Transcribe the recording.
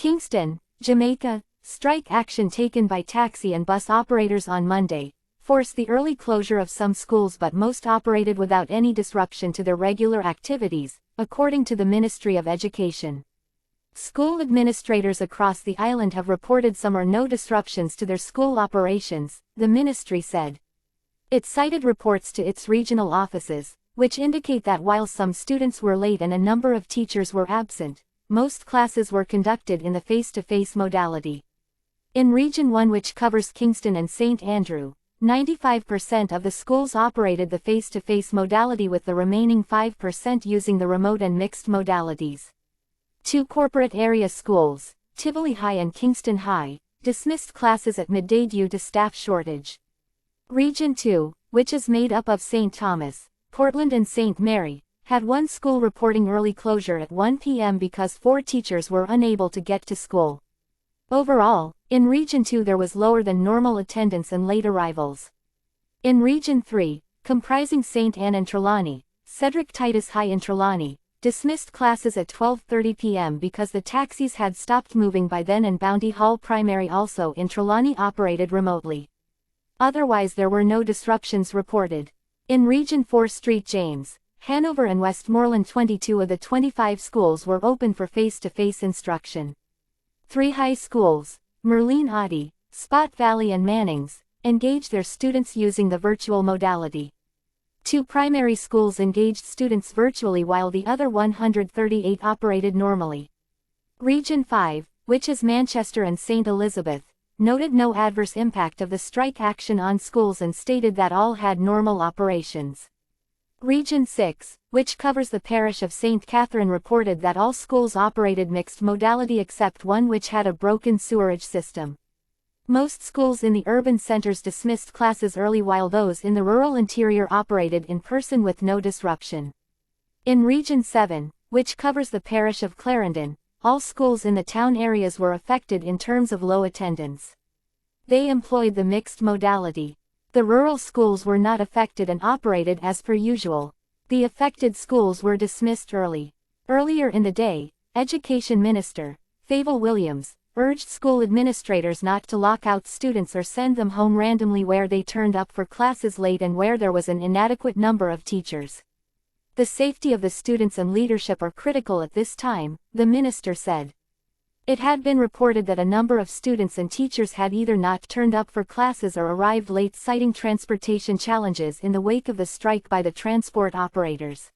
Kingston, Jamaica, strike action taken by taxi and bus operators on Monday forced the early closure of some schools, but most operated without any disruption to their regular activities, according to the Ministry of Education. School administrators across the island have reported some or no disruptions to their school operations, the ministry said. It cited reports to its regional offices, which indicate that while some students were late and a number of teachers were absent, most classes were conducted in the face-to-face modality. In Region 1, which covers Kingston and St. Andrew, 95% of the schools operated the face-to-face modality, with the remaining 5% using the remote and mixed modalities. Two corporate area schools, Tivoli High and Kingston High, dismissed classes at midday due to staff shortage. Region 2, which is made up of St. Thomas, Portland and St. Mary, had one school reporting early closure at 1 p.m. because 4 teachers were unable to get to school. Overall, in Region 2 there was lower than normal attendance and late arrivals. In Region 3, comprising St. Anne and Trelawney, Cedric Titus High in Trelawney dismissed classes at 12:30 p.m. because the taxis had stopped moving by then, and Bounty Hall Primary, also in Trelawney, operated remotely. Otherwise there were no disruptions reported. In Region 4, St. James, Hanover and Westmoreland, 22 of the 25 schools were open for face-to-face instruction. 3 high schools, Merlene Oddie, Spot Valley and Mannings, engaged their students using the virtual modality. 2 primary schools engaged students virtually while the other 138 operated normally. Region 5, which is Manchester and St. Elizabeth, noted no adverse impact of the strike action on schools and stated that all had normal operations. Region 6, which covers the parish of St. Catherine, reported that all schools operated mixed modality except one which had a broken sewerage system. Most schools in the urban centers dismissed classes early, while those in the rural interior operated in person with no disruption. In Region 7, which covers the parish of Clarendon, all schools in the town areas were affected in terms of low attendance. They employed the mixed modality. The rural schools were not affected and operated as per usual. The affected schools were dismissed early. Earlier in the day, Education Minister Fable Williams urged school administrators not to lock out students or send them home randomly where they turned up for classes late and where there was an inadequate number of teachers. The safety of the students and leadership are critical at this time, the minister said. It had been reported that a number of students and teachers had either not turned up for classes or arrived late, citing transportation challenges in the wake of the strike by the transport operators.